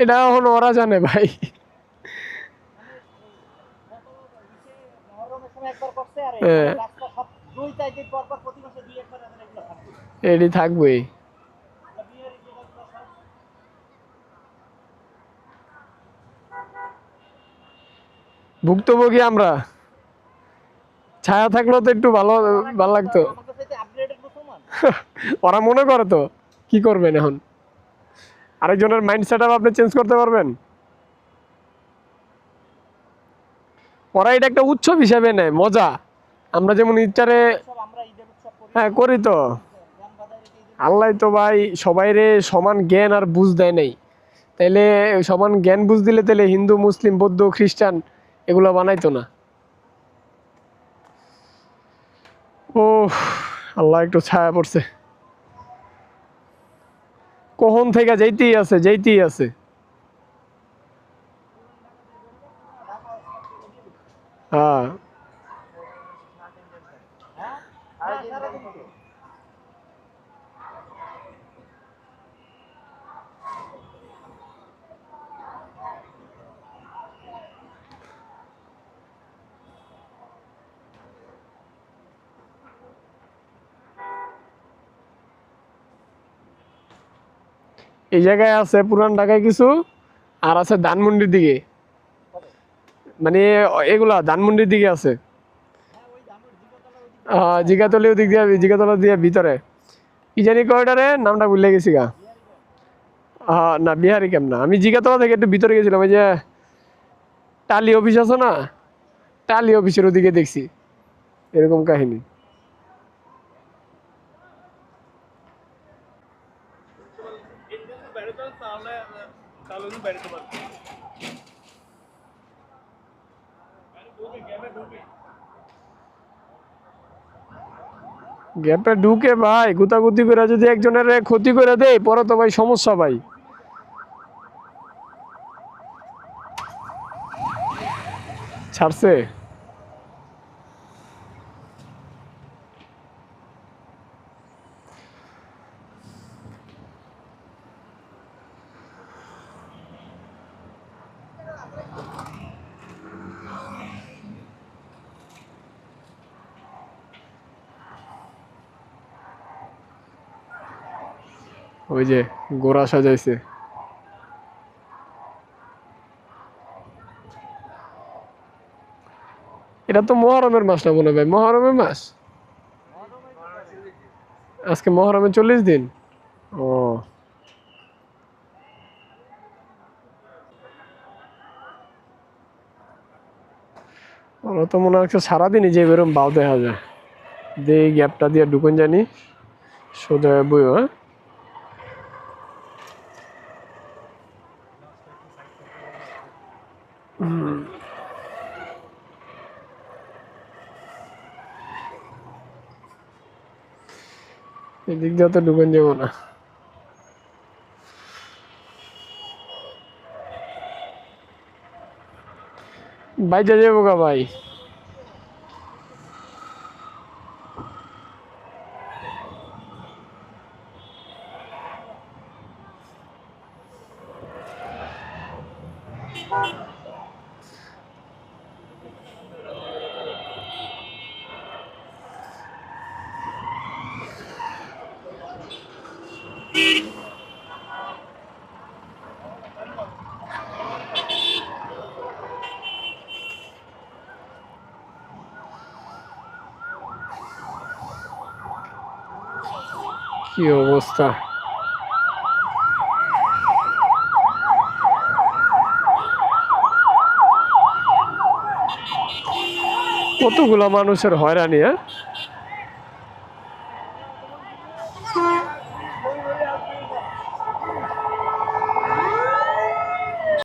এটা এখন ওরা জানে ভাই। এটি থাকবেই। ভুক্তভোগী আমরা, ছায়া থাকলেও তো একটু ভালো ভালো লাগতো। ওরা মনে করে তো কি করবেন এখন, আরেকজনের মাইন্ড সেট আপ আপনি চেঞ্জ করতে পারবেন? ওরা এটা একটা উৎসব হিসাবে নেয়, মজা। আমরা যেমন ইচ্ছারে হ্যাঁ করি তো, আল্লাহ তো ভাই সবাইরে সমান জ্ঞান আর বুঝ দেয় নাই। তাইলে সমান জ্ঞান বুঝ দিলে তাহলে হিন্দু মুসলিম বৌদ্ধ খ্রিস্টান এগুলো বানাইতো না। ও আল্লাহ, একটু ছায়া পড়ছে। কখন থেকে যেতেই আছে যেতেই আছে। হ্যাঁ এই জায়গায় আছে পুরান ঢাকায় কিছু, আর আছে ধানমন্ডির দিকে, মানে এগুলা ধানমন্ডির দিকে আছে। জিগাতলি ওদিক দিয়ে, জিগাতলা দিয়ে ভিতরে কি জানি কয়টারে নামটা ভুলে গেছি গা। না বিহারি ক্যাম্প না, আমি জিগাতলা থেকে একটু ভিতরে গেছিলাম। ওই যে টালি অফিস আছে না, টালি অফিসের ওদিকে দেখছি এরকম কাহিনী। গ্যাপে ঢুকে ভাই গুতাগুতি করে যদি একজনের ক্ষতি করে দেয় পরে তো ভাই সমস্যা ভাই। ছাড়ছে ওই যে গোড়া সাজাইছে। এটা তো মহরমের মাস না মনে হয়, মহরমের মাস। আজকে মহরমের 40 দিন। ও ওরা তো মনে হচ্ছে সারাদিনই যে বেরোম বাউ দেখা যায়। যে গ্যাপটা দিয়ে ঢুকুন জানি সোজা বইও। হ্যাঁ এদিক দিয়ে তো ঢুকুন যাবো না। বাইজা যাবো গা ভাই। কি অবস্থা, কতগুলো মানুষের হয়রানি। হ্যাঁ